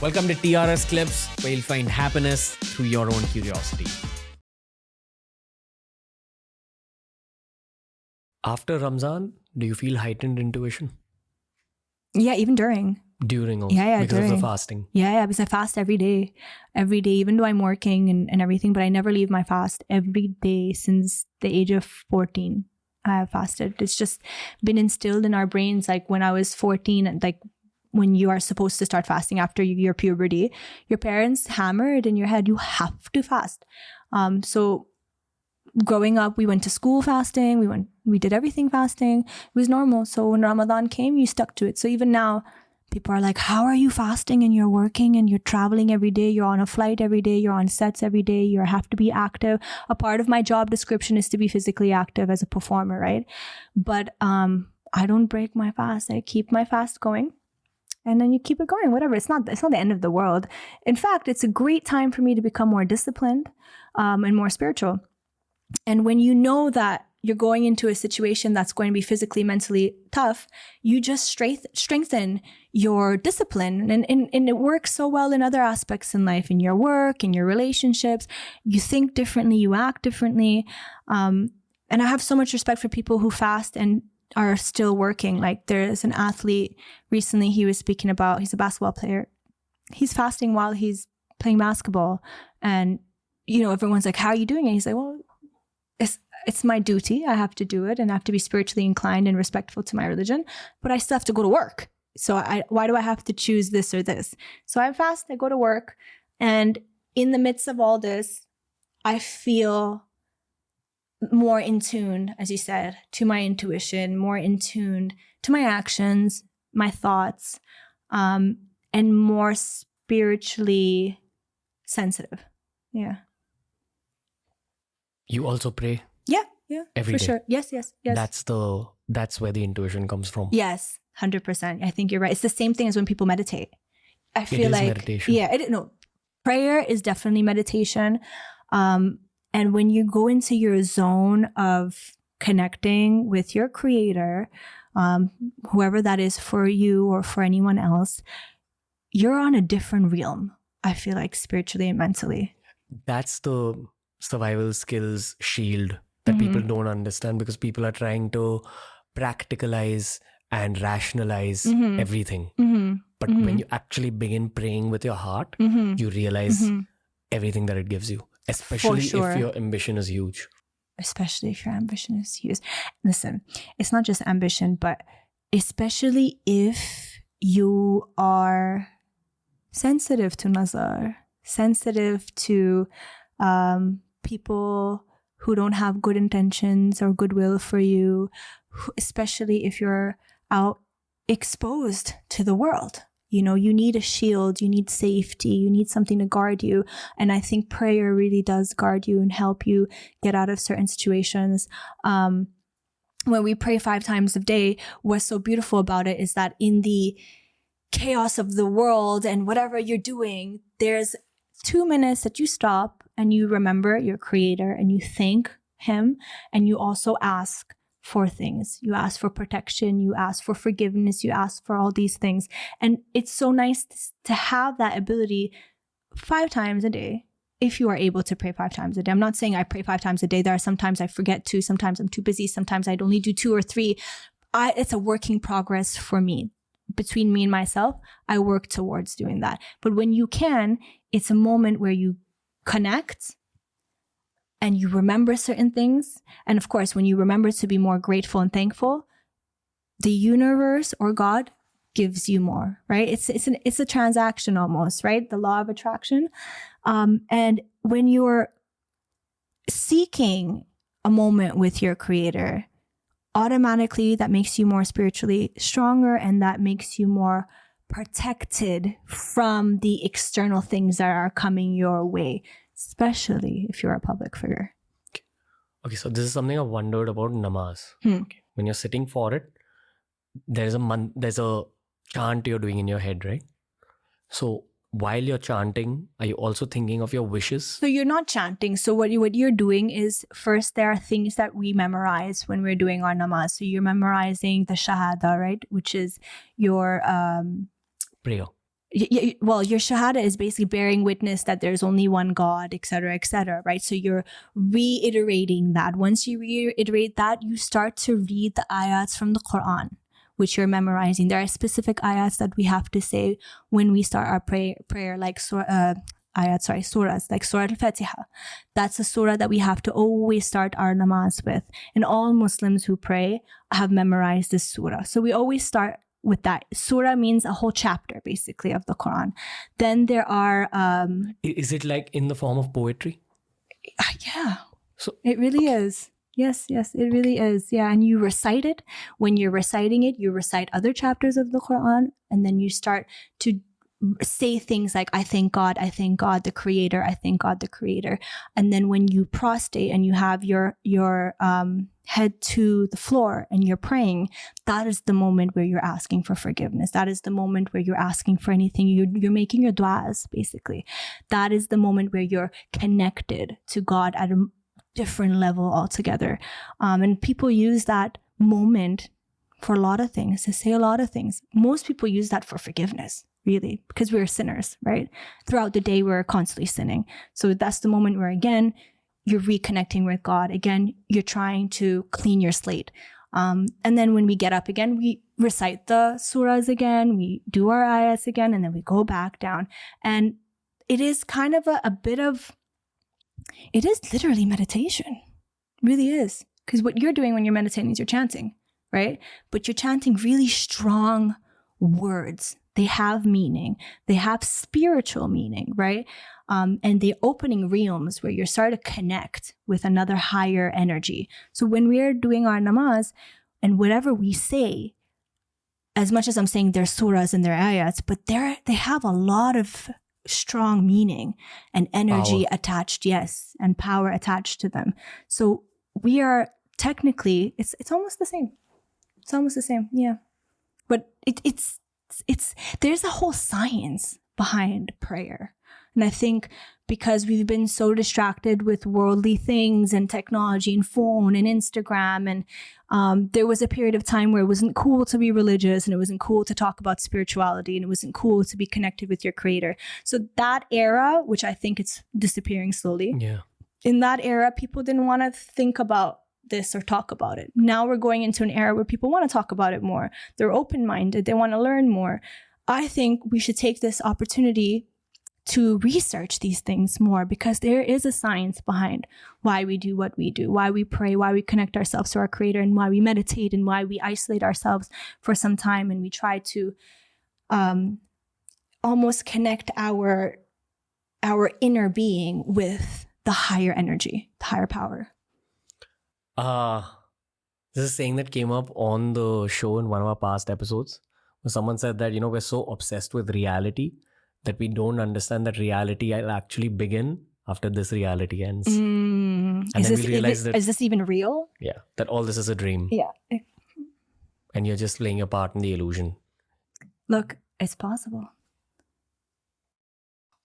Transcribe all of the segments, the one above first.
Welcome to TRS Clips, where you'll find happiness through your own curiosity. After Ramzan, do you feel heightened intuition? Yeah, even during. During also, Yeah, because of during. the fasting. Yeah, because I fast every day, even though I'm working and everything, but I never leave my fast every day since the age of 14. I have fasted. It's just been instilled in our brains. Like when I was 14, and like when you are supposed to start fasting after your puberty, your parents hammered in your head, you have to fast. So growing up, we went to school fasting. We did everything fasting. It was normal. So when Ramadan came, you stuck to it. So even now, people are like, how are you fasting and you're working and you're traveling every day? You're on a flight every day. You're on sets every day. You have to be active. A part of my job description is to be physically active as a performer, right? But I don't break my fast. I keep my fast going. And then you keep it going, whatever. It's not the end of the world. In fact, it's a great time for me to become more disciplined and more spiritual. And when you know that you're going into a situation that's going to be physically, mentally tough, you just strengthen your discipline. And it works so well in other aspects in life, in your work, in your relationships. You think differently, you act differently. And I have so much respect for people who fast and are still working. Like there's an athlete recently, he was speaking about, he's a basketball player. He's fasting while he's playing basketball. And, you know, everyone's like, how are you doing it? He's like, well, it's my duty. I have to do it and I have to be spiritually inclined and respectful to my religion, but I still have to go to work. So why do I have to choose this or this? So I fast, I go to work. And in the midst of all this, I feel more in tune, as you said, to my intuition, more in tune to my actions, my thoughts, and more spiritually sensitive. Yeah. You also pray? Yeah, every for day. Sure. Yes. That's where the intuition comes from. Yes, 100%. I think you're right. It's the same thing as when people meditate. I feel it is like meditation. Yeah, prayer is definitely meditation. And when you go into your zone of connecting with your creator, whoever that is for you or for anyone else, you're on a different realm, I feel like, spiritually and mentally. That's the survival skills shield that people don't understand, because people are trying to practicalize and rationalize everything. But when you actually begin praying with your heart, you realize everything that it gives you, especially if your ambition is huge. Especially if your ambition is huge. Listen, it's not just ambition, but especially if you are sensitive to nazar, sensitive to people who don't have good intentions or goodwill for you, especially if you're out exposed to the world. You know, you need a shield, you need safety, you need something to guard you. And I think prayer really does guard you and help you get out of certain situations. When we pray 5 times a day, what's so beautiful about it is that in the chaos of the world and whatever you're doing, there's 2 minutes that you stop and you remember your creator and you thank him, and you also ask for things. You ask for protection, you ask for forgiveness, you ask for all these things. And it's so nice to have that ability 5 times a day, if you are able to pray 5 times a day. I'm not saying I pray 5 times a day. There are sometimes I forget to, sometimes I'm too busy, sometimes I'd only do 2 or 3. It's a working progress for me. Between me and myself, I work towards doing that. But when you can, it's a moment where you connect and you remember certain things. And of course, when you remember to be more grateful and thankful, the universe or God gives you more, right? It's a transaction almost, right? The law of attraction. And when you're seeking a moment with your creator, automatically that makes you more spiritually stronger, and that makes you more protected from the external things that are coming your way, especially if you're a public figure. Okay, so this is something I wondered about namaz. Okay. When you're sitting for it, there's a chant you're doing in your head, right? So while you're chanting, are you also thinking of your wishes? So you're not chanting. So what you're doing is, first, there are things that we memorize when we're doing our namaz. So you're memorizing the shahada, right? Which is your prayer. well, your shahada is basically bearing witness that there's only one God, etc., right? So you're reiterating that. Once you reiterate that, you start to read the ayats from the Quran, which you're memorizing. There are specific ayats that we have to say when we start our prayer, like surahs, like Surah Al-Fatiha. That's a surah that we have to always start our namaz with. And all Muslims who pray have memorized this surah. So we always start with that. Surah means a whole chapter, basically, of the Quran. Then there are... Is it like in the form of poetry? Yeah. So it really is. Yes, it really is. Yeah, and you recite it. When you're reciting it, you recite other chapters of the Quran, and then you start to say things like, I thank God, the Creator, I thank God, the Creator. And then when you prostrate and you have your head to the floor and you're praying, that is the moment where you're asking for forgiveness. That is the moment where you're asking for anything. You're making your du'as, basically. That is the moment where you're connected to God at a different level altogether. And people use that moment for a lot of things, to say a lot of things. Most people use that for forgiveness, really, because we're sinners, right? Throughout the day, we're constantly sinning. So that's the moment where, again, you're reconnecting with God. Again, you're trying to clean your slate. And then when we get up again, we recite the surahs again, we do our ayats again, and then we go back down. And it is kind of a bit of, it is literally meditation. It really is. Because what you're doing when you're meditating is you're chanting, right? But you're chanting really strong words. They have meaning. They have spiritual meaning, right? And they're opening realms where you're starting to connect with another higher energy. So when we're doing our namaz, and whatever we say, as much as I'm saying they're surahs and they're ayats, but they have a lot of strong meaning and energy attached, yes, and power attached to them. So we are technically, it's almost the same. It's almost the same, yeah. But it's there's a whole science behind prayer. And I think because we've been so distracted with worldly things and technology and phone and Instagram, and there was a period of time where it wasn't cool to be religious, and it wasn't cool to talk about spirituality, and it wasn't cool to be connected with your Creator. So that era, which I think it's disappearing slowly, in that era, people didn't want to think about this or talk about it. Now we're going into an era where people want to talk about it more. They're open-minded. They want to learn more. I think we should take this opportunity to research these things more, because there is a science behind why we do what we do, why we pray, why we connect ourselves to our Creator, and why we meditate, and why we isolate ourselves for some time, and we try to almost connect our inner being with the higher energy, the higher power. This is a saying that came up on the show in one of our past episodes, where someone said that, we're so obsessed with reality that we don't understand that reality will actually begin after this reality ends. And then we realize that... Is this even real? Yeah, that all this is a dream. Yeah. And you're just playing a part in the illusion. Look, it's possible.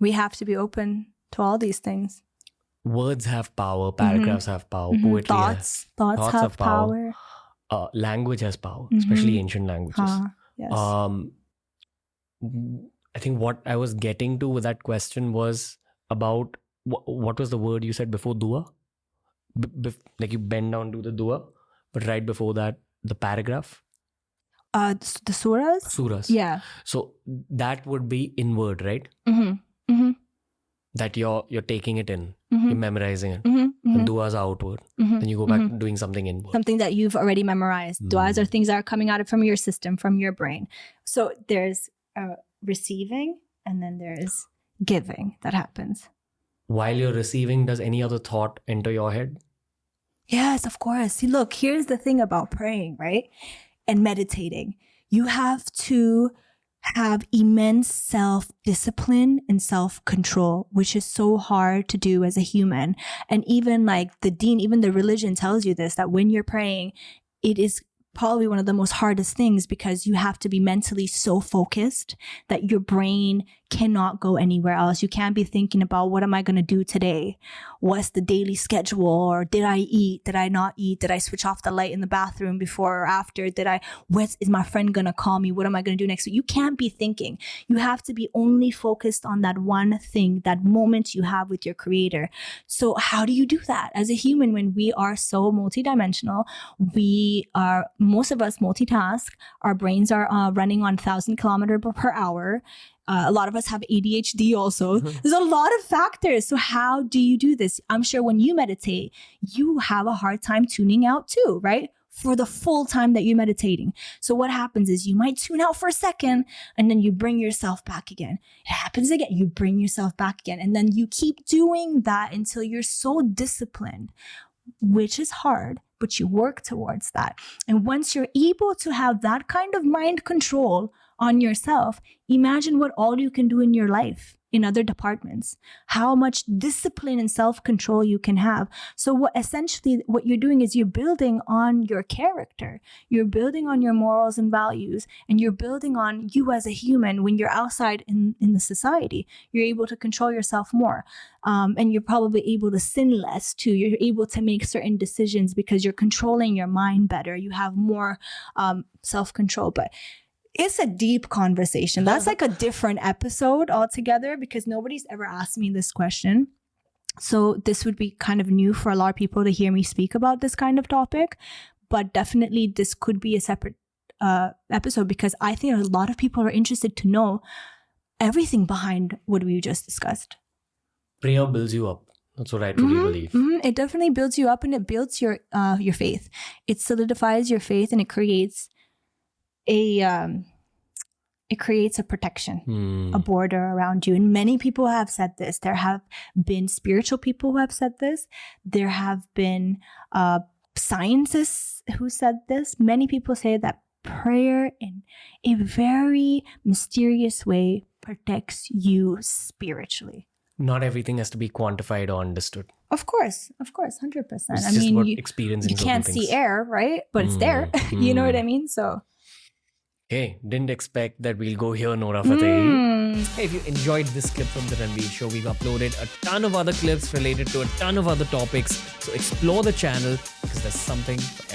We have to be open to all these things. Words have power, paragraphs have power, poetry Thoughts have power. Language has power, especially ancient languages. Yes. I think what I was getting to with that question was about what was the word you said before dua? Like you bend down to the dua, but right before that, the paragraph? The surahs? Surahs. Yeah. So that would be inward, right? That you're taking it in, you're memorizing it. And duas are outward. Then you go back to doing something inward. Something that you've already memorized. Duas are things that are coming out from your system, from your brain. So there's receiving, and then there's giving that happens. While you're receiving, does any other thought enter your head? Yes, of course. See, look, here's the thing about praying, right? And meditating. You have to have immense self-discipline and self-control, which is so hard to do as a human. And even like the deen, even the religion tells you this, that when you're praying, it is probably one of the most hardest things, because you have to be mentally so focused that your brain cannot go anywhere else. You can't be thinking about what am I going to do today? What's the daily schedule? Or did I eat? Did I not eat? Did I switch off the light in the bathroom before or after? Is my friend going to call me? What am I going to do next week? You can't be thinking. You have to be only focused on that one thing, that moment you have with your creator. So how do you do that? As a human, when we are so multidimensional, most of us multitask. Our brains are running on 1,000 kilometers per hour. A lot of us have ADHD also. There's a lot of factors. So how do you do this? I'm sure when you meditate, you have a hard time tuning out too, right? For the full time that you're meditating. So what happens is you might tune out for a second and then you bring yourself back again. It happens again. You bring yourself back again. And then you keep doing that until you're so disciplined, which is hard, but you work towards that. And once you're able to have that kind of mind control on yourself, imagine what all you can do in your life, in other departments, how much discipline and self-control you can have. So what you're doing is you're building on your character, you're building on your morals and values, and you're building on you as a human. When you're outside in the society, you're able to control yourself more. And you're probably able to sin less too. You're able to make certain decisions because you're controlling your mind better. You have more self-control. But it's a deep conversation. That's like a different episode altogether because nobody's ever asked me this question. So this would be kind of new for a lot of people to hear me speak about this kind of topic. But definitely this could be a separate episode because I think a lot of people are interested to know everything behind what we just discussed. Prayer builds you up. That's what I truly believe. It definitely builds you up and it builds your faith. It solidifies your faith and it creates a protection, a border around you. And many people have said this. There have been spiritual people who have said this. There have been scientists who said this. Many people say that prayer in a very mysterious way protects you spiritually. Not everything has to be quantified or understood. Of course, 100%. It's just what experiencing you can't things. See air, right? But it's there. You know what I mean? So... Hey, didn't expect that we'll go here, Noura Fateh. Hey, if you enjoyed this clip from The Ranveer Show, we've uploaded a ton of other clips related to a ton of other topics. So explore the channel because there's something for